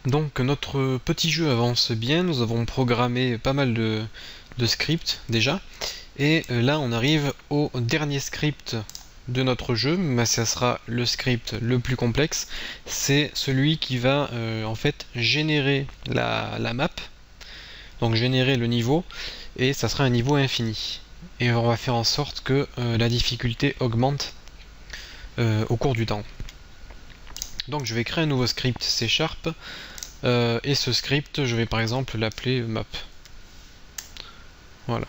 Donc notre petit jeu avance bien, nous avons programmé pas mal de scripts déjà, et là on arrive au dernier script de notre jeu, mais ça sera le script le plus complexe, c'est celui qui va en fait générer la map, donc générer le niveau, et ça sera un niveau infini. Et on va faire en sorte que la difficulté augmente au cours du temps. Donc je vais créer un nouveau script C#, et ce script, je vais par exemple l'appeler map. Voilà.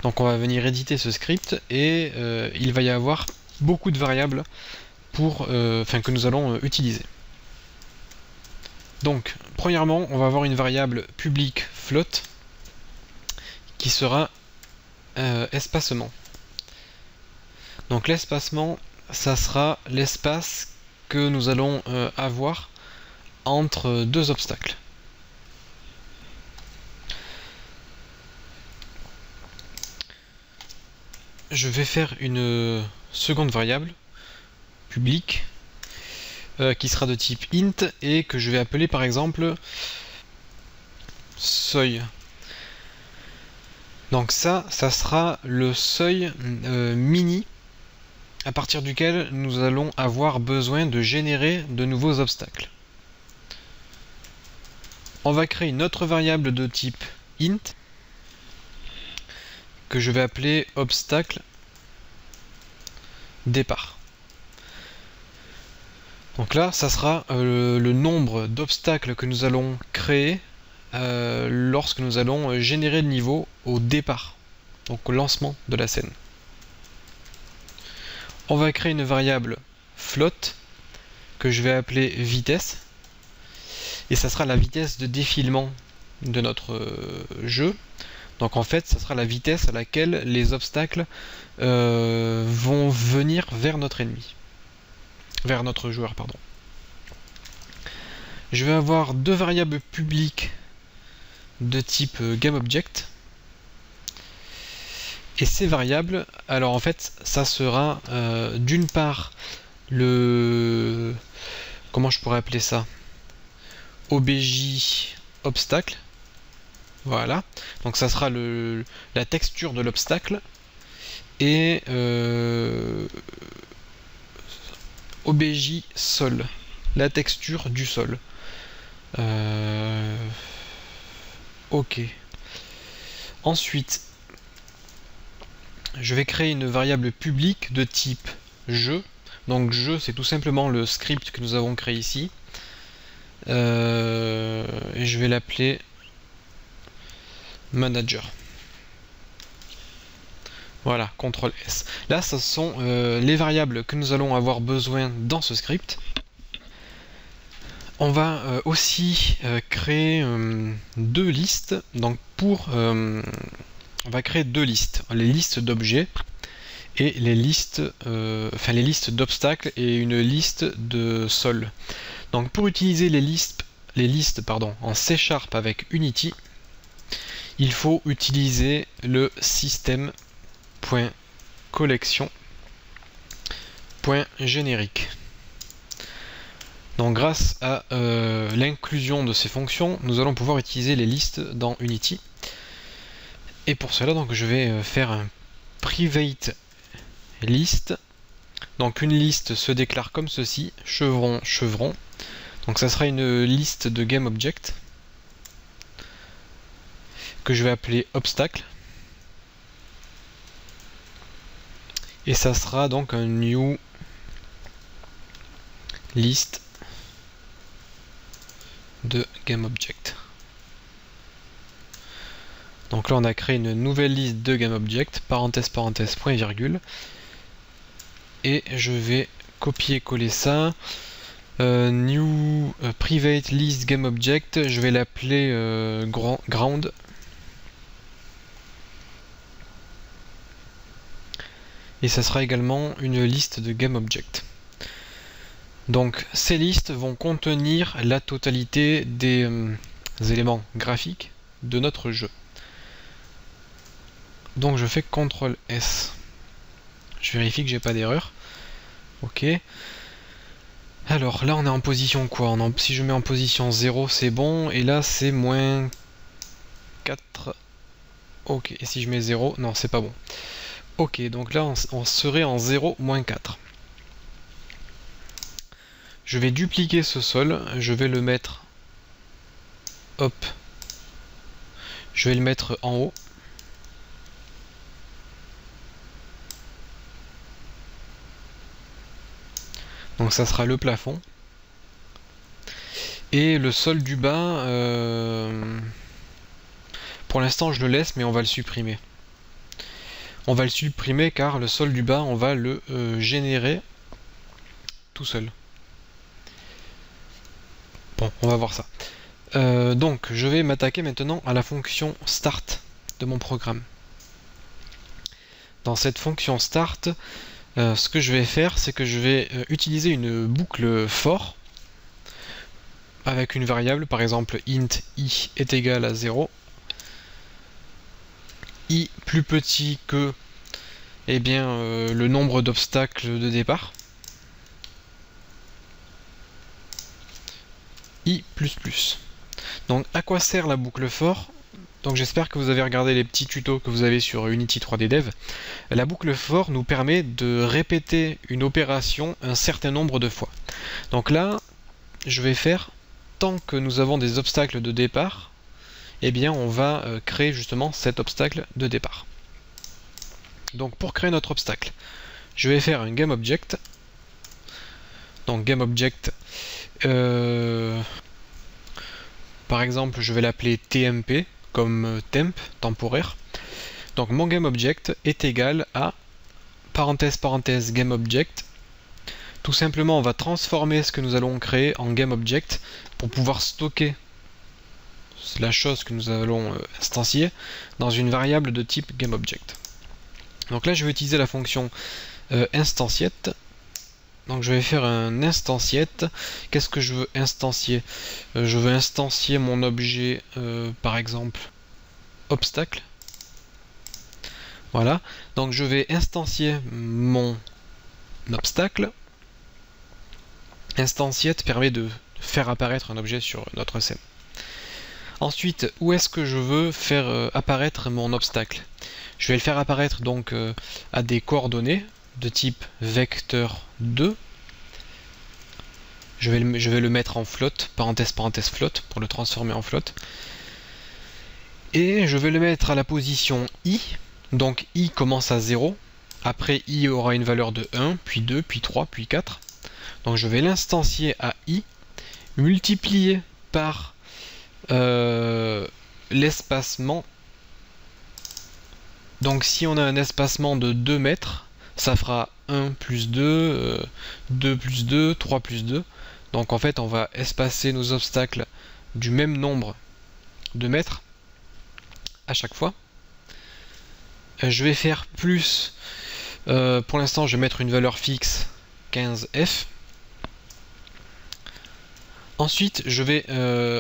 Donc on va venir éditer ce script et il va y avoir beaucoup de variables que nous allons utiliser. Donc, premièrement, on va avoir une variable publique float qui sera espacement. Donc l'espacement, ça sera l'espace que nous allons avoir entre deux obstacles. Je vais faire une seconde variable publique qui sera de type int et que je vais appeler par exemple seuil. Donc ça sera le seuil mini à partir duquel nous allons avoir besoin de générer de nouveaux obstacles. On va créer une autre variable de type int que je vais appeler obstacle départ. Donc là, ça sera le nombre d'obstacles que nous allons créer lorsque nous allons générer le niveau au départ, donc au lancement de la scène. On va créer une variable float que je vais appeler vitesse, et ça sera la vitesse de défilement de notre jeu. Donc en fait, ça sera la vitesse à laquelle les obstacles vont venir vers notre ennemi. Vers notre joueur, pardon. Je vais avoir deux variables publiques de type GameObject. Et ces variables, alors en fait, ça sera d'une part le... Comment je pourrais appeler ça? OBJ obstacle. Voilà. Donc ça sera la texture de l'obstacle. Et OBJ sol, la texture du sol. Ok. Ensuite, je vais créer une variable publique de type jeu. Donc jeu, c'est tout simplement le script que nous avons créé ici. Et je vais l'appeler manager. Voilà, CTRL S. Là, ce sont les variables que nous allons avoir besoin dans ce script. On va aussi créer deux listes. Donc on va créer deux listes. Les listes d'objets et les listes d'obstacles et une liste de sol. Donc pour utiliser les listes en C# avec Unity, il faut utiliser le système.collection.générique. Donc grâce à l'inclusion de ces fonctions, nous allons pouvoir utiliser les listes dans Unity. Et pour cela, donc, je vais faire un private list. Donc une liste se déclare comme ceci, chevron, chevron. Donc ça sera une liste de GameObject que je vais appeler obstacle. Et ça sera donc un new list de GameObject. Donc là on a créé une nouvelle liste de GameObject, parenthèse, parenthèse, point, virgule. Et je vais copier-coller ça. New private list GameObject, je vais l'appeler ground. Et ça sera également une liste de GameObject. Donc ces listes vont contenir la totalité des éléments graphiques de notre jeu. Donc je fais CTRL S. Je vérifie que j'ai pas d'erreur. Ok. Alors là on est en position quoi? Si je mets en position 0 c'est bon, et là c'est moins 4. Ok, et si je mets 0, non c'est pas bon. Ok, donc là on serait en 0, moins 4. Je vais dupliquer ce sol, je vais le mettre, hop, je vais le mettre en haut. Donc ça sera le plafond. Et le sol du bas, pour l'instant je le laisse, mais on va le supprimer. On va le supprimer car le sol du bas, on va le générer tout seul. Bon, on va voir ça. Donc, je vais m'attaquer maintenant à la fonction start de mon programme. Dans cette fonction start, ce que je vais faire, c'est que je vais utiliser une boucle for avec une variable, par exemple int i est égal à 0, i plus petit que le nombre d'obstacles de départ, i++. Donc à quoi sert la boucle for? Donc j'espère que vous avez regardé les petits tutos que vous avez sur Unity 3D Dev. La boucle for nous permet de répéter une opération un certain nombre de fois. Donc là, je vais faire, tant que nous avons des obstacles de départ, on va créer justement cet obstacle de départ. Donc pour créer notre obstacle, je vais faire un GameObject. Donc GameObject, par exemple, je vais l'appeler TMP, comme temp, temporaire. Donc mon GameObject est égal à parenthèse parenthèse GameObject. Tout simplement, on va transformer ce que nous allons créer en GameObject pour pouvoir stocker la chose que nous allons instancier dans une variable de type GameObject. Donc là, je vais utiliser la fonction instanciate. Donc je vais faire un instanciate. Qu'est-ce que je veux instancier? Je veux instancier mon objet, par exemple, obstacle. Voilà. Donc je vais instancier mon obstacle. Instanciate permet de faire apparaître un objet sur notre scène. Ensuite, où est-ce que je veux faire apparaître mon obstacle? Je vais le faire apparaître donc à des coordonnées de type vecteur 2. Je vais le mettre en float, parenthèse parenthèse float, pour le transformer en float. Et je vais le mettre à la position i. Donc i commence à 0. Après i aura une valeur de 1, puis 2, puis 3, puis 4. Donc je vais l'instancier à i, multiplié par l'espacement. Donc si on a un espacement de 2 mètres, ça fera 1 plus 2, 2 plus 2, 3 plus 2. Donc en fait on va espacer nos obstacles du même nombre de mètres à chaque fois. Je vais faire plus, pour l'instant je vais mettre une valeur fixe 15f. Ensuite je vais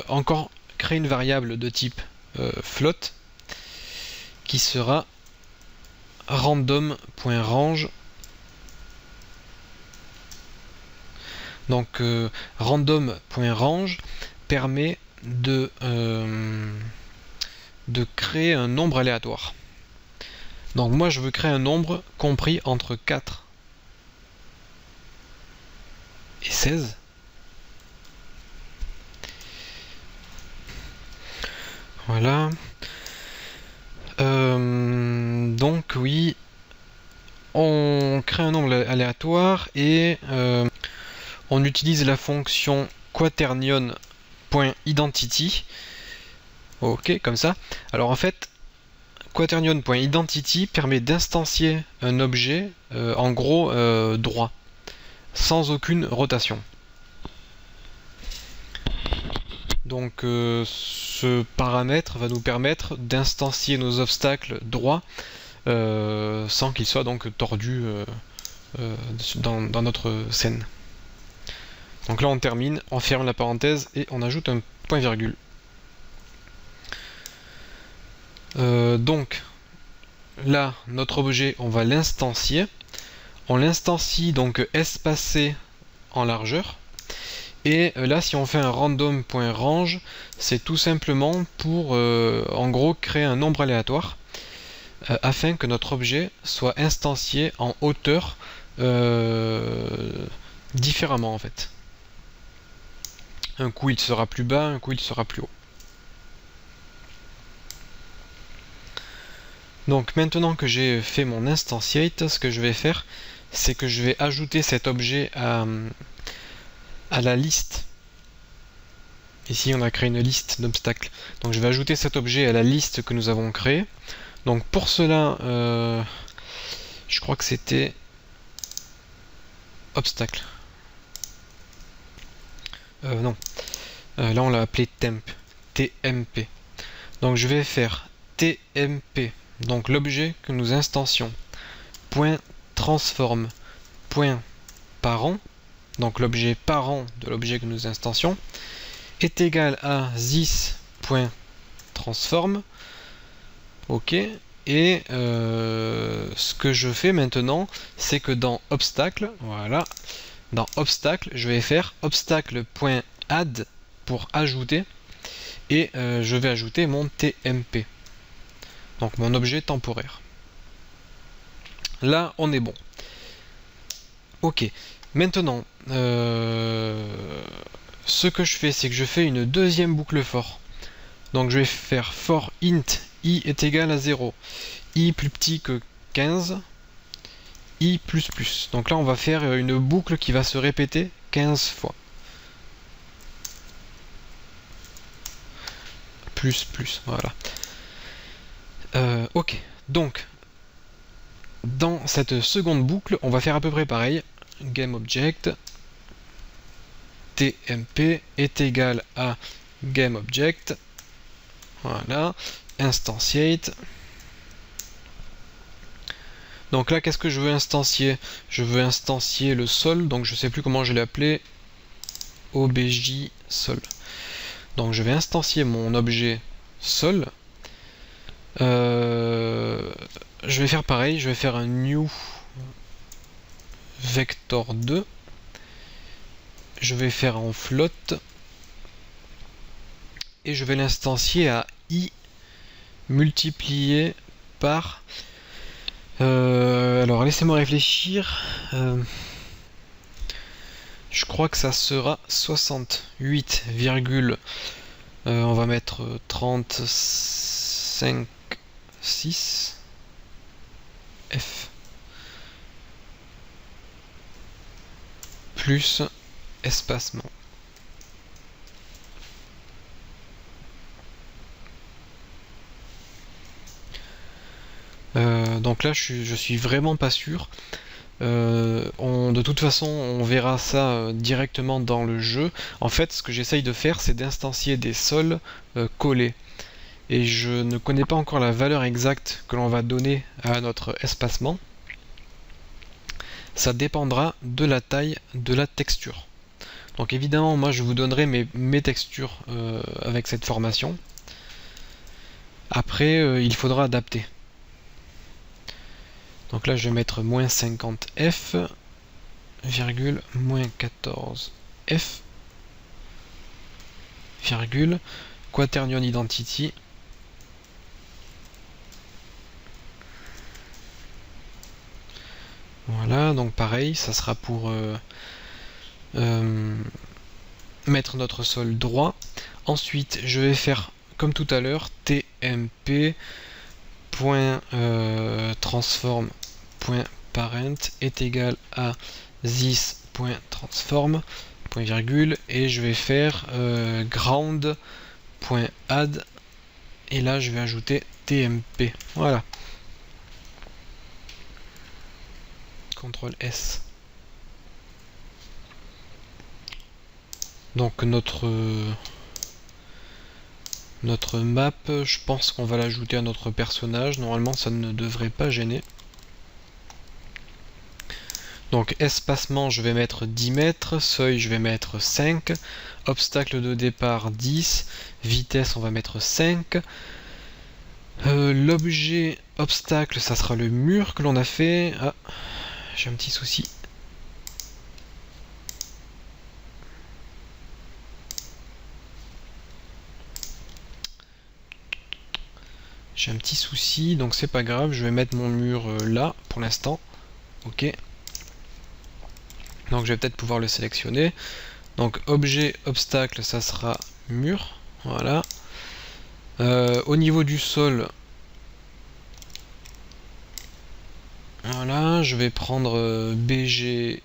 encore créer une variable de type float qui sera random.range. Donc random.range permet de créer un nombre aléatoire. Donc moi je veux créer un nombre compris entre 4 et 16. Voilà. Donc oui, on crée un nombre aléatoire et on utilise la fonction quaternion.identity. Ok, comme ça. Alors en fait, quaternion.identity permet d'instancier un objet en gros droit, sans aucune rotation. Donc ce paramètre va nous permettre d'instancier nos obstacles droits sans qu'ils soient donc tordus dans notre scène. Donc là on termine, on ferme la parenthèse et on ajoute un point-virgule. Donc là notre objet on va l'instancier. On l'instancie donc espacé en largeur. Et là, si on fait un random.range, c'est tout simplement pour, en gros, créer un nombre aléatoire afin que notre objet soit instancié en hauteur différemment en fait. Un coup il sera plus bas, un coup il sera plus haut. Donc maintenant que j'ai fait mon instantiate, ce que je vais faire, c'est que je vais ajouter cet objet à la liste. Ici on a créé une liste d'obstacles. Donc je vais ajouter cet objet à la liste que nous avons créée. Donc pour cela, je crois que c'était obstacle. Non. Là on l'a appelé temp. TMP. Donc je vais faire TMP. Donc l'objet que nous instancions. Point transform. Point parent. Donc l'objet parent de l'objet que nous instancions est égal à this.transform. Ok. Et ce que je fais maintenant, c'est que dans obstacle, voilà, dans obstacle, je vais faire obstacle.add pour ajouter, et je vais ajouter mon TMP, donc mon objet temporaire. Là, on est bon. Ok. Maintenant, ce que je fais, c'est que je fais une deuxième boucle for. Donc je vais faire for int i est égal à 0, i plus petit que 15, i plus plus. Donc là on va faire une boucle qui va se répéter 15 fois. Plus plus, voilà. Ok, donc dans cette seconde boucle, on va faire à peu près pareil. GameObject tmp est égal à GameObject, voilà, instantiate. Donc là, qu'est-ce que je veux instancier? Je veux instancier le sol, donc je sais plus comment je l'ai appelé, obj sol. Donc je vais instancier mon objet sol. Je vais faire pareil, je vais faire un new vector 2. Je vais faire en float et je vais l'instancier à i multiplié par... alors laissez-moi réfléchir. Je crois que ça sera 68, on va mettre 35,6 f plus espacement. Donc là je suis vraiment pas sûr. De toute façon on verra ça directement dans le jeu. En fait ce que j'essaye de faire c'est d'instancier des sols collés. Et je ne connais pas encore la valeur exacte que l'on va donner à notre espacement. Ça dépendra de la taille de la texture. Donc évidemment moi je vous donnerai mes textures avec cette formation. Après il faudra adapter. Donc là je vais mettre moins 50 f, virgule, moins 14 f, virgule, quaternion identity, voilà, donc pareil, ça sera pour mettre notre sol droit. Ensuite je vais faire comme tout à l'heure tmp transform parent est égal à this.transform point virgule et je vais faire ground.add et là je vais ajouter tmp, voilà, CTRL S. Donc notre map, je pense qu'on va l'ajouter à notre personnage. Normalement ça ne devrait pas gêner. Donc espacement je vais mettre 10 mètres, seuil je vais mettre 5, obstacle de départ 10, vitesse on va mettre 5. L'objet obstacle ça sera le mur que l'on a fait. Ah, j'ai un petit souci. J'ai un petit souci, donc c'est pas grave, je vais mettre mon mur là pour l'instant. Ok. Donc je vais peut-être pouvoir le sélectionner. Donc objet, obstacle, ça sera mur. Voilà. Au niveau du sol, voilà, je vais prendre BG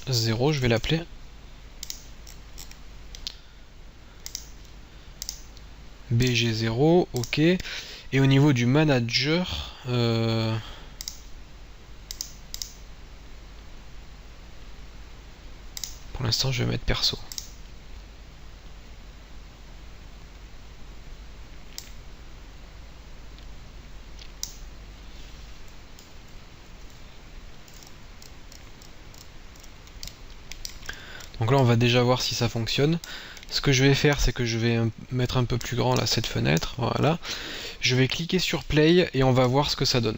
0, je vais l'appeler. BG0, ok. Et au niveau du manager, pour l'instant je vais mettre perso. Donc là on va déjà voir si ça fonctionne. Ce que je vais faire, c'est que je vais mettre un peu plus grand là cette fenêtre, voilà. Je vais cliquer sur play et on va voir ce que ça donne.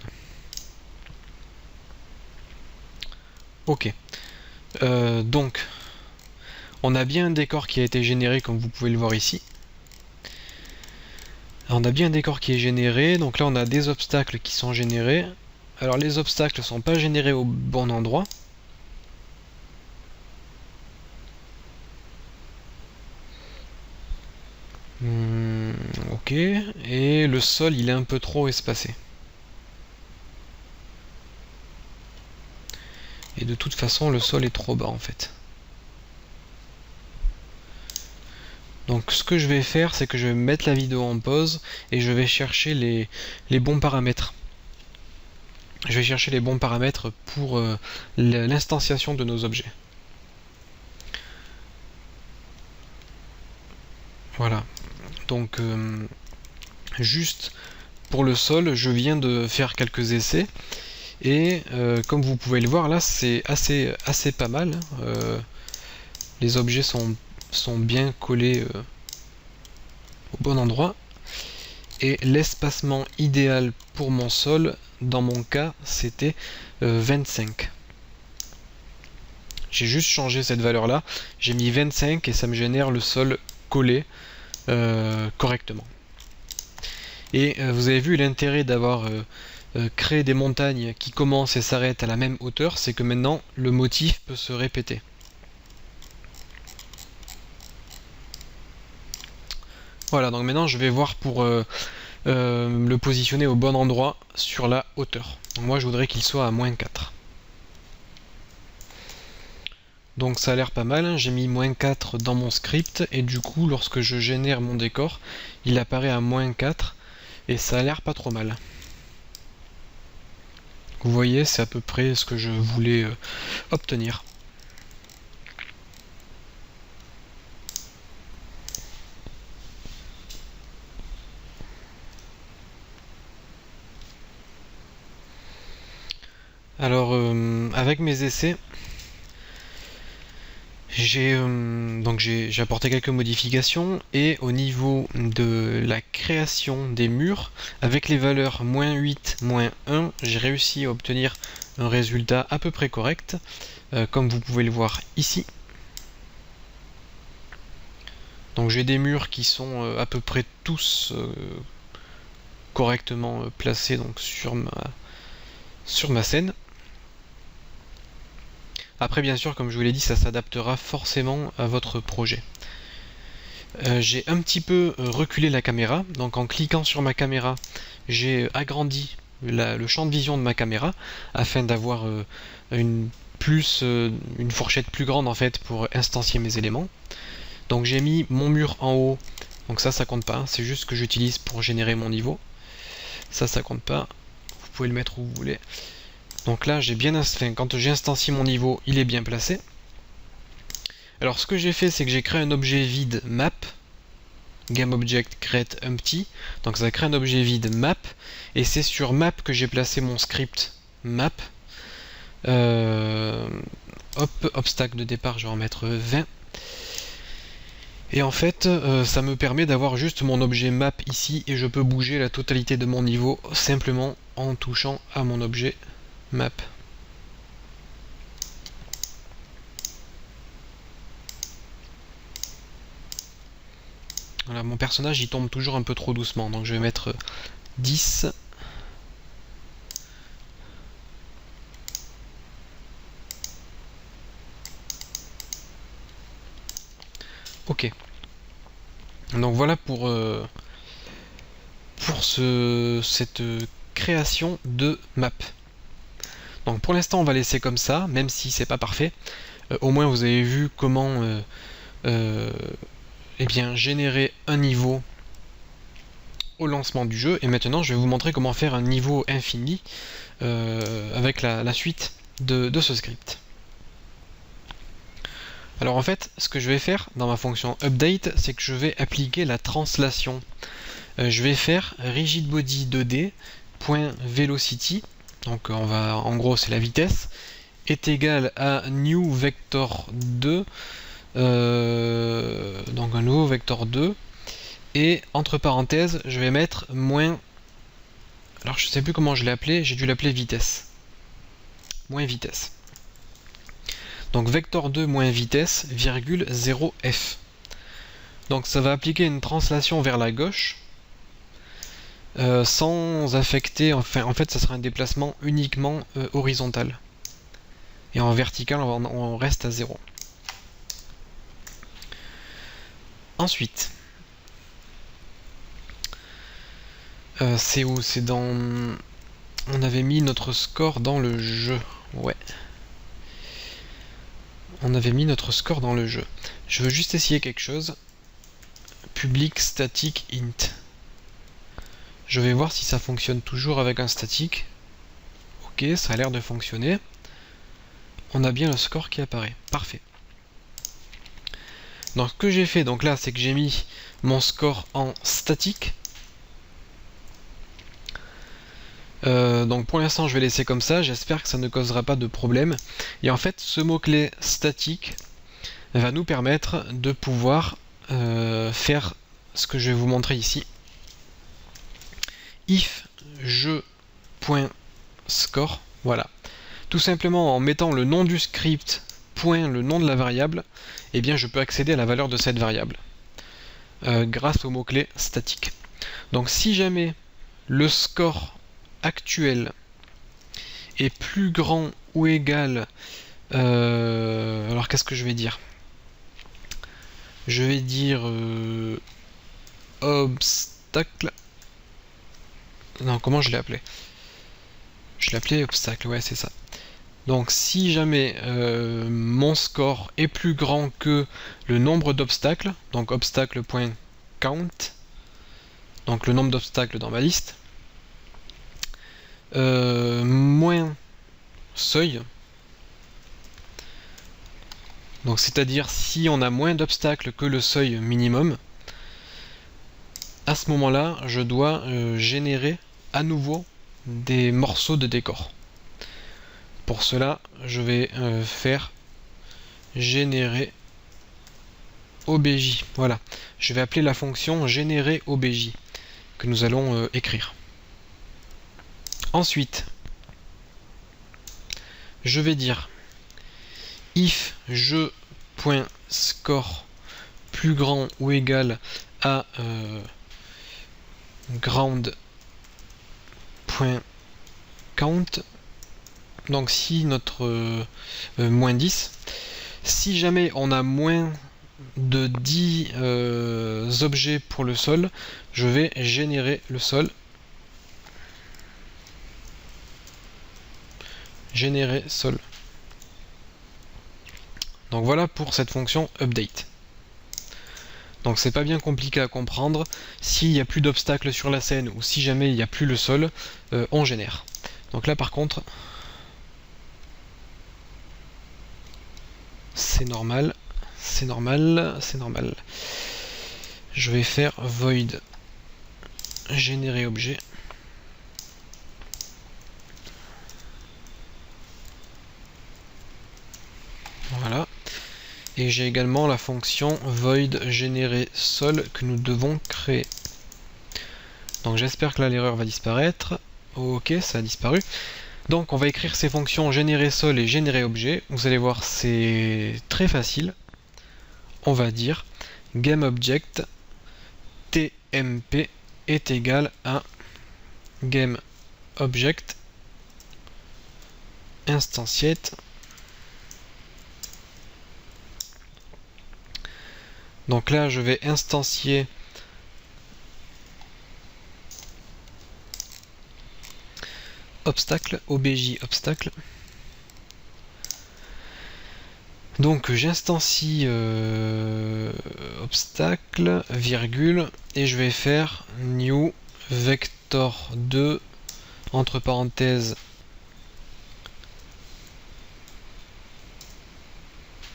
Ok. Donc, on a bien un décor qui a été généré comme vous pouvez le voir ici. On a bien un décor qui est généré, donc là on a des obstacles qui sont générés. Alors les obstacles ne sont pas générés au bon endroit. Ok, et le sol il est un peu trop espacé. Et de toute façon le sol est trop bas en fait. Donc ce que je vais faire, c'est que je vais mettre la vidéo en pause et je vais chercher les bons paramètres. Je vais chercher les bons paramètres pour l'instanciation de nos objets. Voilà. Donc juste pour le sol, je viens de faire quelques essais. Et comme vous pouvez le voir là, c'est assez pas mal. Les objets sont bien collés au bon endroit. Et l'espacement idéal pour mon sol, dans mon cas, c'était 25. J'ai juste changé cette valeur là, j'ai mis 25 et ça me génère le sol collé correctement. Et vous avez vu l'intérêt d'avoir créé des montagnes qui commencent et s'arrêtent à la même hauteur, c'est que maintenant le motif peut se répéter. Voilà, donc maintenant je vais voir pour le positionner au bon endroit sur la hauteur. Donc moi je voudrais qu'il soit à -4. Donc ça a l'air pas mal, hein. J'ai mis -4 dans mon script et du coup lorsque je génère mon décor, il apparaît à -4 et ça a l'air pas trop mal. Vous voyez, c'est à peu près ce que je voulais obtenir. Alors avec mes essais, j'ai apporté quelques modifications et au niveau de la création des murs, avec les valeurs -8, -1, j'ai réussi à obtenir un résultat à peu près correct, comme vous pouvez le voir ici. Donc j'ai des murs qui sont à peu près tous correctement placés donc sur ma scène. Après bien sûr, comme je vous l'ai dit, ça s'adaptera forcément à votre projet. J'ai un petit peu reculé la caméra, donc en cliquant sur ma caméra, j'ai agrandi le champ de vision de ma caméra afin d'avoir une fourchette plus grande en fait pour instancier mes éléments. Donc j'ai mis mon mur en haut, donc ça compte pas, c'est juste ce que j'utilise pour générer mon niveau. Ça compte pas, vous pouvez le mettre où vous voulez. Donc là j'ai bien quand j'ai instancié mon niveau, il est bien placé. Alors ce que j'ai fait, c'est que j'ai créé un objet vide map, GameObject create empty, donc ça crée un objet vide map, et c'est sur map que j'ai placé mon script map. Obstacle de départ, je vais en mettre 20. Et en fait, ça me permet d'avoir juste mon objet map ici, et je peux bouger la totalité de mon niveau simplement en touchant à mon objet map. Voilà, mon personnage il tombe toujours un peu trop doucement, donc je vais mettre 10. Ok. Donc voilà pour cette création de map. Donc pour l'instant on va laisser comme ça, même si c'est pas parfait. Au moins vous avez vu comment eh bien, générer un niveau au lancement du jeu. Et maintenant je vais vous montrer comment faire un niveau infini avec la suite de ce script. Alors en fait, ce que je vais faire dans ma fonction update, c'est que je vais appliquer la translation. Je vais faire rigidbody 2d.velocity, donc en gros c'est la vitesse, est égal à new vector 2, donc un nouveau vecteur 2, et entre parenthèses je vais mettre moins, alors je sais plus comment je l'ai appelé, j'ai dû l'appeler vitesse, moins vitesse. Donc vecteur 2 moins vitesse, virgule 0f. Donc ça va appliquer une translation vers la gauche, sans affecter, enfin en fait ça sera un déplacement uniquement horizontal. Et en vertical on reste à 0. Ensuite, c'est où? C'est dans... On avait mis notre score dans le jeu. Ouais. On avait mis notre score dans le jeu. Je veux juste essayer quelque chose. Public static int. Je vais voir si ça fonctionne toujours avec un statique. Ok, ça a l'air de fonctionner. On a bien le score qui apparaît. Parfait. Donc ce que j'ai fait donc là, c'est que j'ai mis mon score en statique. Donc pour l'instant je vais laisser comme ça, j'espère que ça ne causera pas de problème. Et en fait ce mot-clé statique va nous permettre de pouvoir faire ce que je vais vous montrer ici. If jeu.score, voilà. Tout simplement en mettant le nom du script, point le nom de la variable, eh bien je peux accéder à la valeur de cette variable grâce au mot-clé statique. Donc si jamais le score actuel est plus grand ou égal, alors qu'est-ce que je vais dire? Je vais dire obstacle. Non, comment je l'ai appelé? Je l'ai appelé obstacle, ouais c'est ça. Donc si jamais mon score est plus grand que le nombre d'obstacles, donc obstacle.count, donc le nombre d'obstacles dans ma liste, moins seuil, donc c'est-à-dire si on a moins d'obstacles que le seuil minimum, à ce moment-là je dois générer à nouveau des morceaux de décor. Pour cela je vais faire générer obj. Voilà, je vais appeler la fonction générer obj que nous allons écrire. Ensuite, je vais dire if jeu.score plus grand ou égal à ground.count. Donc si notre moins 10, si jamais on a moins de 10 objets pour le sol, je vais générer le sol. Générer sol. Donc voilà pour cette fonction update. Donc c'est pas bien compliqué à comprendre. S'il n'y a plus d'obstacles sur la scène ou si jamais il n'y a plus le sol, on génère. Donc là par contre, c'est normal, c'est normal, c'est normal. Je vais faire void générer objet. Voilà. Et j'ai également la fonction void générer sol que nous devons créer. Donc j'espère que là l'erreur va disparaître. Ok, ça a disparu. Donc on va écrire ces fonctions générer sol et générer objet. Vous allez voir, c'est très facile. On va dire GameObject tmp est égal à GameObject instantiate. Donc là, je vais instancier obstacle, obj obstacle. Donc j'instancie obstacle, virgule, et je vais faire new vector2 entre parenthèses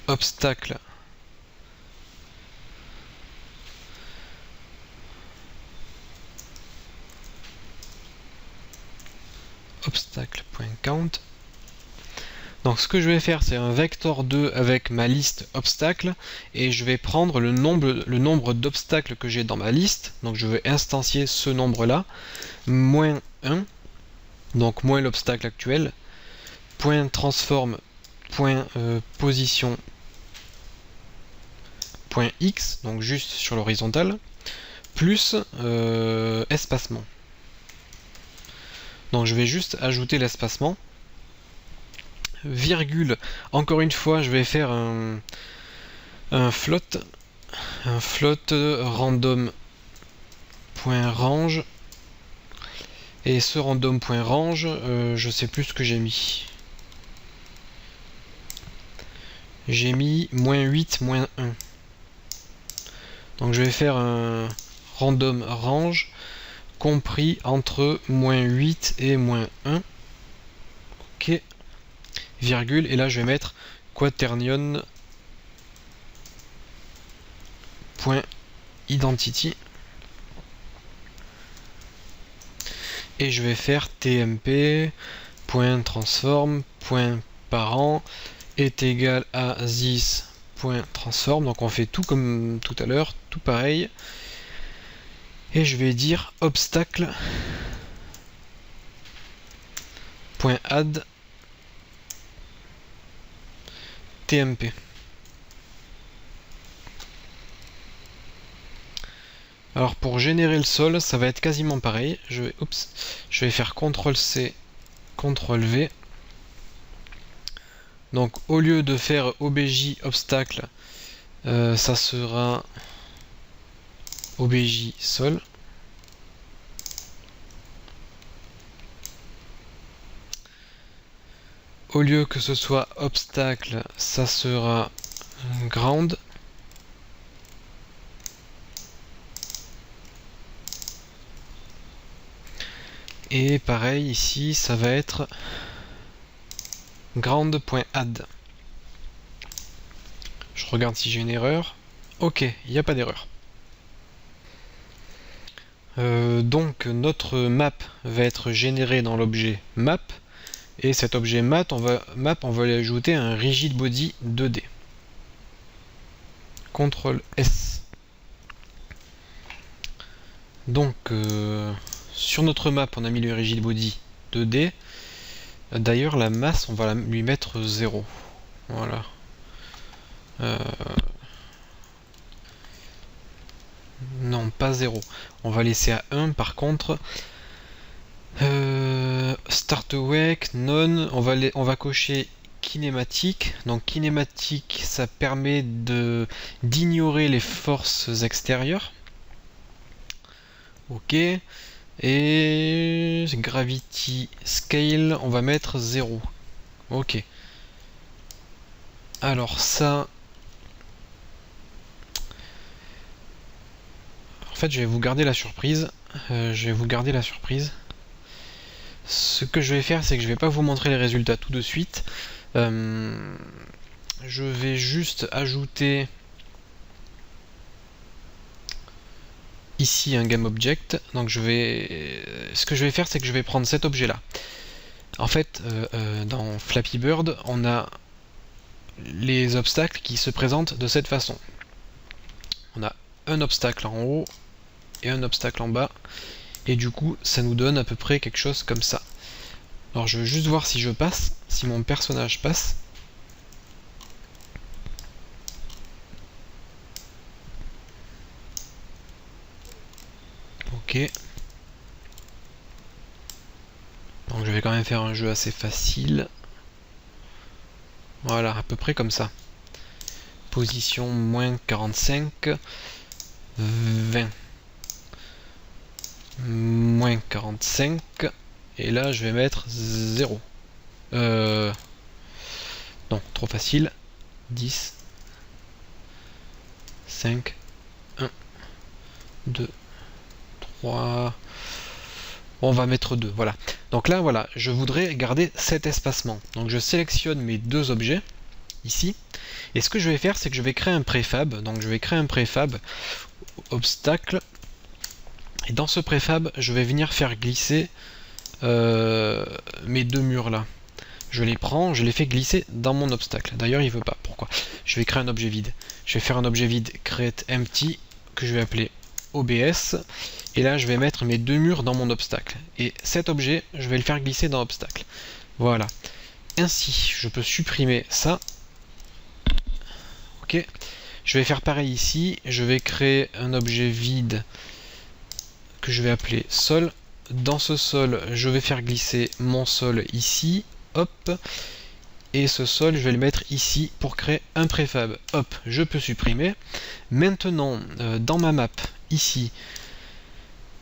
obstacle obstacle.count. Donc ce que je vais faire, c'est un vector 2 avec ma liste obstacle, et je vais prendre le nombre d'obstacles que j'ai dans ma liste, donc je vais instancier ce nombre là, moins 1, donc moins l'obstacle actuel, point transform, point position, point x, donc juste sur l'horizontale, plus espacement. Donc je vais juste ajouter l'espacement. Virgule, encore une fois, je vais faire un float random.range, et ce random.range, je sais plus ce que j'ai mis. J'ai mis -8, -1. Donc je vais faire un random range compris entre -8 et -1. Ok. Virgule, et là je vais mettre quaternion.identity, et je vais faire tmp.transform.parent est égal à this.transform, donc on fait tout comme tout à l'heure, tout pareil, et je vais dire obstacle.add tmp. Alors pour générer le sol, ça va être quasiment pareil. Je vais faire CTRL-C, CTRL-V. Donc au lieu de faire obj obstacle, ça sera obj sol. Au lieu que ce soit obstacle, ça sera ground. Et pareil ici, ça va être ground.add. Je regarde si j'ai une erreur. Ok, il n'y a pas d'erreur. Donc notre map va être générée dans l'objet map. Et cet objet map, on va lui ajouter un rigid body 2D. CTRL S. Donc sur notre map, on a mis le rigid body 2D. D'ailleurs, la masse, on va lui mettre 0. Voilà. Non, pas 0. On va laisser à 1 par contre. Start awake, none, on va cocher kinématique. Donc kinématique, ça permet d'ignorer les forces extérieures. Ok. Et gravity scale, on va mettre 0. Ok. Alors ça... En fait, je vais vous garder la surprise. Ce que je vais faire, c'est que je vais pas vous montrer les résultats tout de suite. Je vais juste ajouter ici un GameObject. Donc ce que je vais faire, c'est que je vais prendre cet objet là. En fait, dans Flappy Bird, on a les obstacles qui se présentent de cette façon. On a un obstacle en haut et un obstacle en bas, et du coup ça nous donne à peu près quelque chose comme ça. Alors je veux juste voir si je passe, si mon personnage passe. Ok. Donc je vais quand même faire un jeu assez facile. Voilà, à peu près comme ça. Position moins 45. 20. Moins 45. Et là, je vais mettre 0. Non, trop facile. 10. 5. 1. 2. 3. On va mettre 2, voilà. Donc là, voilà, je voudrais garder cet espacement. Donc je sélectionne mes deux objets, ici. Et ce que je vais faire, c'est que je vais créer un préfab. Donc je vais créer un préfab obstacle. Et dans ce préfab, je vais venir faire glisser mes deux murs là. Je les prends, je les fais glisser dans mon obstacle. D'ailleurs, il veut pas. Pourquoi? Je vais créer un objet vide. Je vais faire un objet vide create empty que je vais appeler OBS. Et là, je vais mettre mes deux murs dans mon obstacle. Et cet objet, je vais le faire glisser dans obstacle. Voilà. Ainsi, je peux supprimer ça. Ok. Je vais faire pareil ici. Je vais créer un objet vide que je vais appeler sol. Dans ce sol, je vais faire glisser mon sol ici. Hop. Et ce sol, je vais le mettre ici pour créer un préfab. Hop, je peux supprimer. Maintenant, dans ma map, ici,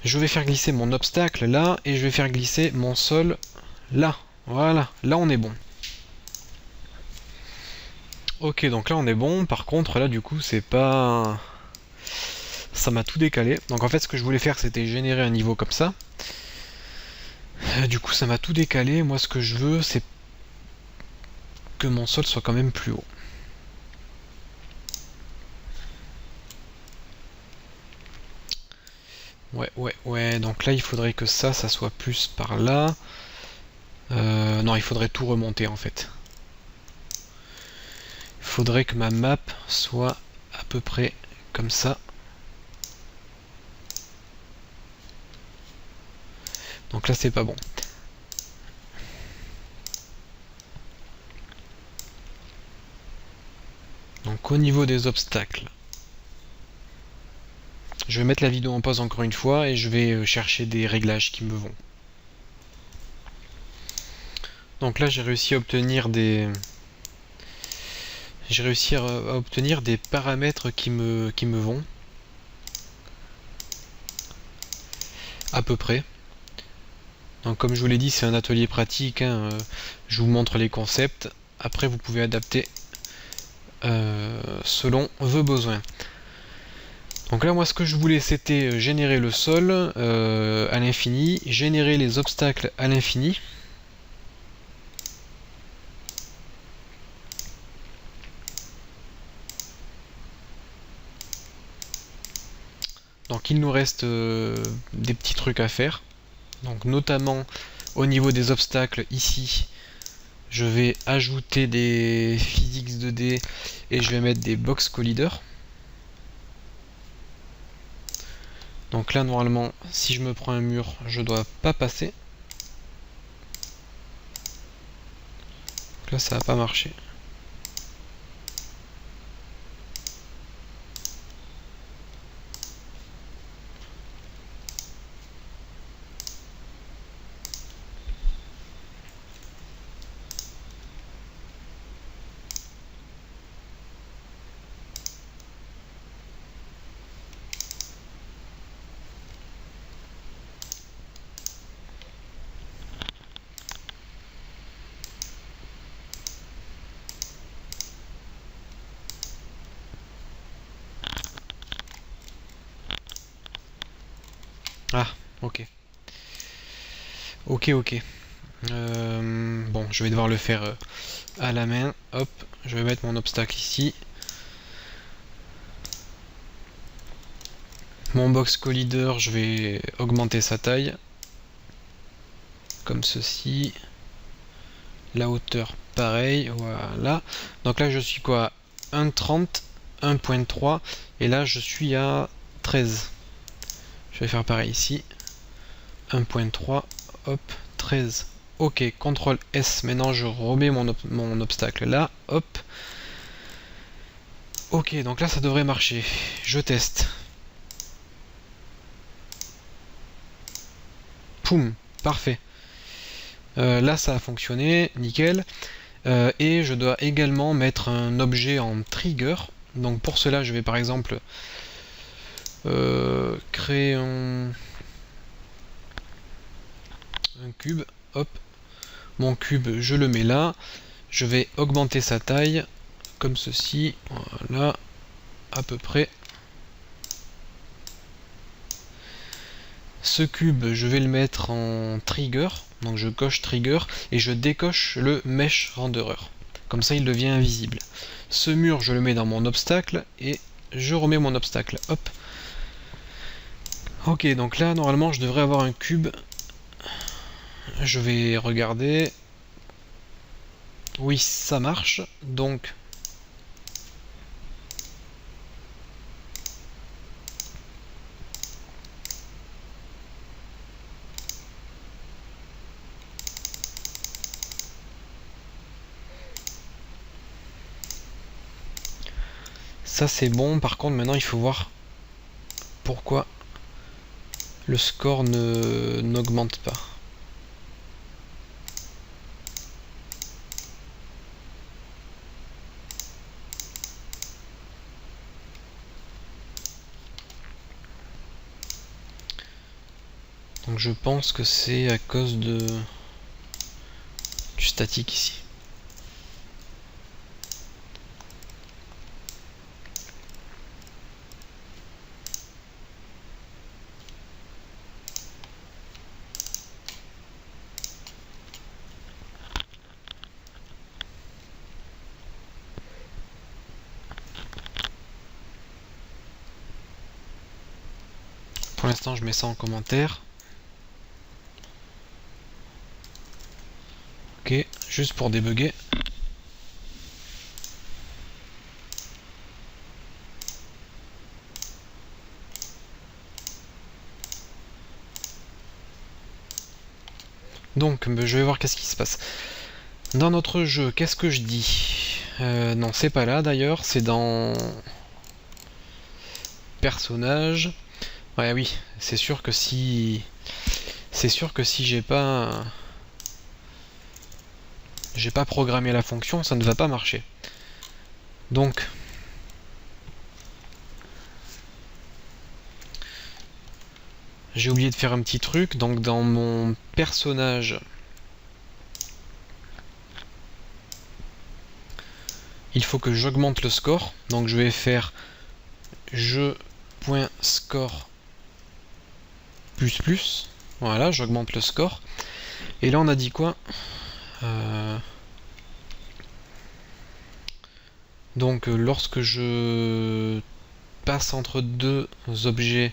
je vais faire glisser mon obstacle là, et je vais faire glisser mon sol là. Voilà, là on est bon. Ok, donc là on est bon. Par contre, là du coup, c'est pas... Ça m'a tout décalé. Donc en fait, ce que je voulais faire, c'était générer un niveau comme ça. Du coup, ça m'a tout décalé. Moi, ce que je veux, c'est que mon sol soit quand même plus haut. Ouais. Donc là, il faudrait que ça soit plus par là. Non, il faudrait tout remonter en fait. Il faudrait que ma map soit à peu près comme ça. Donc là, c'est pas bon. Donc au niveau des obstacles, je vais mettre la vidéo en pause encore une fois et je vais chercher des réglages qui me vont. Donc là, j'ai réussi à obtenir des... J'ai réussi à obtenir des paramètres qui me vont. À peu près. Donc comme je vous l'ai dit, c'est un atelier pratique, hein, je vous montre les concepts. Après, vous pouvez adapter selon vos besoins. Donc là, moi, ce que je voulais, c'était générer le sol à l'infini, générer les obstacles à l'infini. Donc il nous reste des petits trucs à faire. Donc notamment au niveau des obstacles ici, je vais ajouter des physics 2D et je vais mettre des box collider. Donc là normalement, si je me prends un mur, je dois pas passer. Donc là ça va pas marcher. Ah, ok. Ok. Bon, je vais devoir le faire à la main. Hop, je vais mettre mon obstacle ici. Mon box collider, je vais augmenter sa taille. Comme ceci. La hauteur, pareil. Voilà. Donc là, je suis quoi? 1,30, 1,3. Et là, je suis à 13. Je vais faire pareil ici. 1,3. Hop, 13. Ok, CTRL S. Maintenant, je remets mon obstacle là. Hop. Ok, donc là, ça devrait marcher. Je teste. Poum, parfait. Là ça a fonctionné, nickel. Et je dois également mettre un objet en trigger. Donc pour cela je vais par exemple créer un cube. Hop, mon cube je le mets là. Je vais augmenter sa taille comme ceci, voilà, à peu près. Ce cube je vais le mettre en trigger, donc je coche trigger et je décoche le mesh renderer, comme ça il devient invisible. Ce mur je le mets dans mon obstacle et je remets mon obstacle, hop. Ok, donc là normalement je devrais avoir un cube. Je vais regarder. Oui, ça marche, donc ça c'est bon. Par contre maintenant il faut voir pourquoi le score n'augmente pas. Donc je pense que c'est à cause du statique ici. Pour l'instant je mets ça en commentaire. Ok, juste pour débugger. Donc je vais voir qu'est-ce qui se passe. Dans notre jeu, qu'est-ce que je dis? Non, c'est pas là d'ailleurs, c'est dans personnage. Ouais, oui, c'est sûr que si j'ai pas programmé la fonction, ça ne va pas marcher. Donc j'ai oublié de faire un petit truc. Donc dans mon personnage, il faut que j'augmente le score. Donc je vais faire jeu.score plus. Voilà, j'augmente le score. Et là on a dit quoi? Donc lorsque je passe entre deux objets,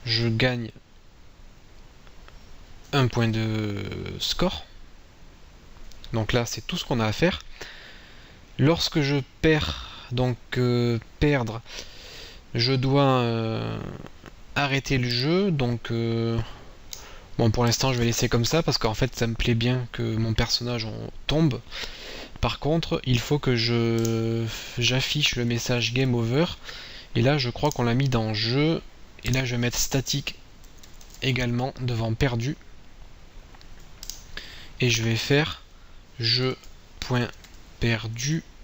je gagne un point de score. Donc là c'est tout ce qu'on a à faire. Lorsque je perds, donc perdre, je dois arrêter le jeu. Donc bon, pour l'instant je vais laisser comme ça parce qu'en fait ça me plaît bien que mon personnage tombe. Par contre il faut que j'affiche le message game over, et là je crois qu'on l'a mis dans jeu, et là je vais mettre statique également devant perdu, et je vais faire jeu.perdu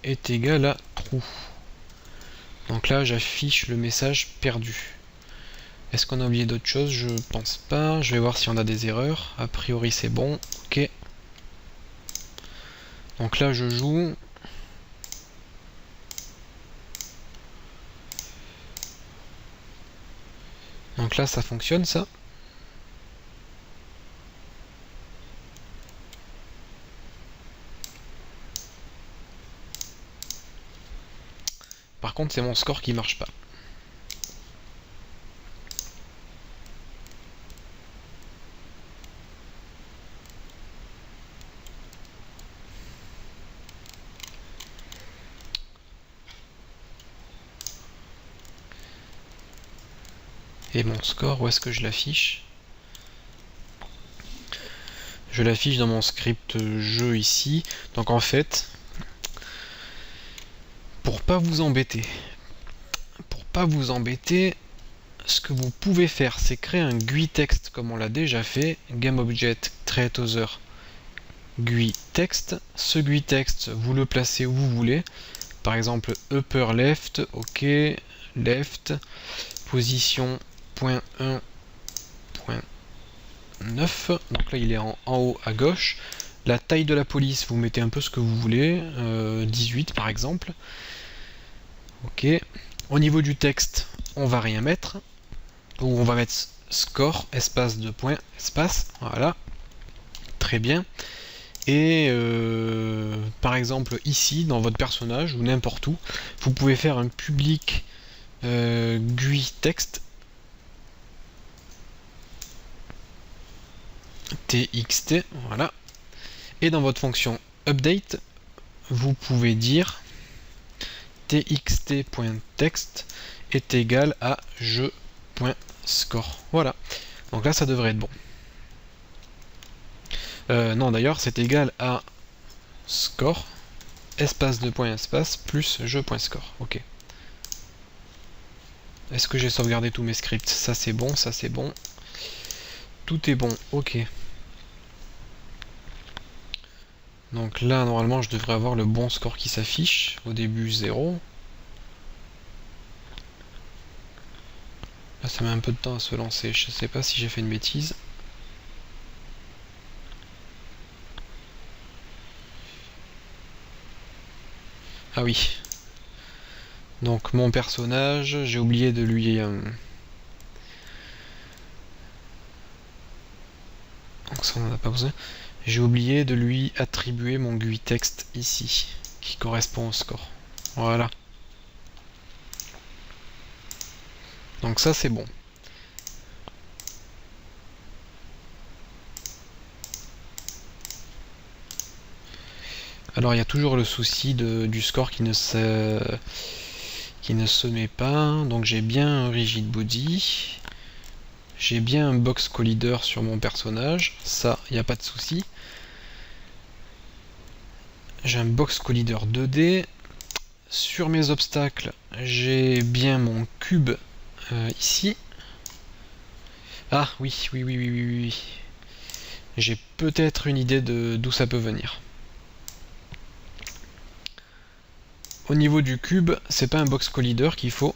est égal à true. Donc là j'affiche le message perdu. Est-ce qu'on a oublié d'autres choses? Je pense pas. Je vais voir si on a des erreurs. A priori c'est bon. Ok. Donc là je joue. Donc là ça fonctionne ça. Par contre c'est mon score qui marche pas. Et mon score, où est-ce que je l'affiche? Je l'affiche dans mon script jeu ici. Donc en fait, pour pas vous embêter, ce que vous pouvez faire, c'est créer un GUI text comme on l'a déjà fait. GameObject create other GUI text. Ce GUI text, vous le placez où vous voulez. Par exemple, upper left, ok, left, position .1, .9. Donc là, il est en haut à gauche. La taille de la police, vous mettez un peu ce que vous voulez, 18 par exemple. Ok. Au niveau du texte, on va rien mettre. Ou on va mettre score, espace de point, espace. Voilà. Très bien. Et par exemple ici, dans votre personnage, ou n'importe où, vous pouvez faire un public GUI text txt, voilà. Et dans votre fonction update, vous pouvez dire txt.text est égal à jeu.score. Voilà. Donc là, ça devrait être bon. Non, d'ailleurs, c'est égal à score, espace de point espace, plus jeu.score. Ok. Est-ce que j'ai sauvegardé tous mes scripts? Ça c'est bon, ça c'est bon. Tout est bon, ok. Donc là, normalement, je devrais avoir le bon score qui s'affiche. Au début, 0. Là, ça met un peu de temps à se lancer. Je sais pas si j'ai fait une bêtise. Ah oui. Donc mon personnage, j'ai oublié de lui... Donc ça on n'en a pas besoin. J'ai oublié de lui attribuer mon GUI text ici, qui correspond au score. Voilà. Donc ça c'est bon. Alors il y a toujours le souci du score qui ne se met pas. Donc j'ai bien un rigid body. J'ai bien un box collider sur mon personnage. Ça, il n'y a pas de souci. J'ai un box collider 2D. Sur mes obstacles, j'ai bien mon cube ici. Ah oui. J'ai peut-être une idée d'où ça peut venir. Au niveau du cube, c'est pas un box collider qu'il faut,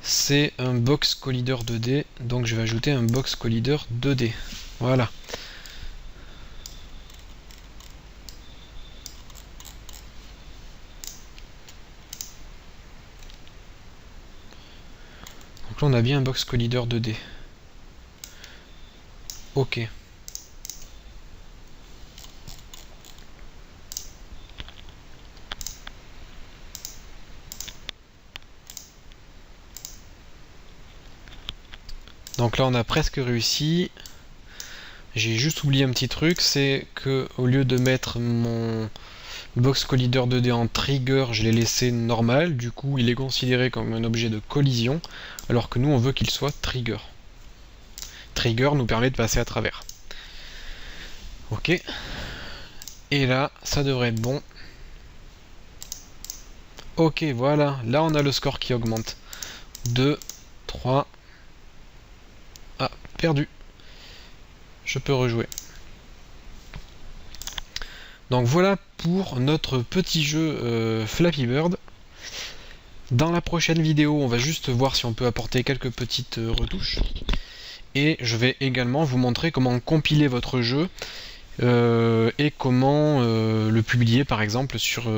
c'est un box collider 2D, donc je vais ajouter un box collider 2D. Voilà. Donc là on a bien un box collider 2D. Ok. Donc là on a presque réussi. J'ai juste oublié un petit truc, c'est que au lieu de mettre mon box collider 2D en trigger, je l'ai laissé normal, du coup il est considéré comme un objet de collision, alors que nous on veut qu'il soit trigger. Trigger nous permet de passer à travers. Ok. Et là, ça devrait être bon. Ok, voilà. Là, on a le score qui augmente. 2, 3. Ah, perdu. Je peux rejouer. Donc voilà pour notre petit jeu Flappy Bird. Dans la prochaine vidéo, on va juste voir si on peut apporter quelques petites retouches. Et je vais également vous montrer comment compiler votre jeu et comment le publier par exemple sur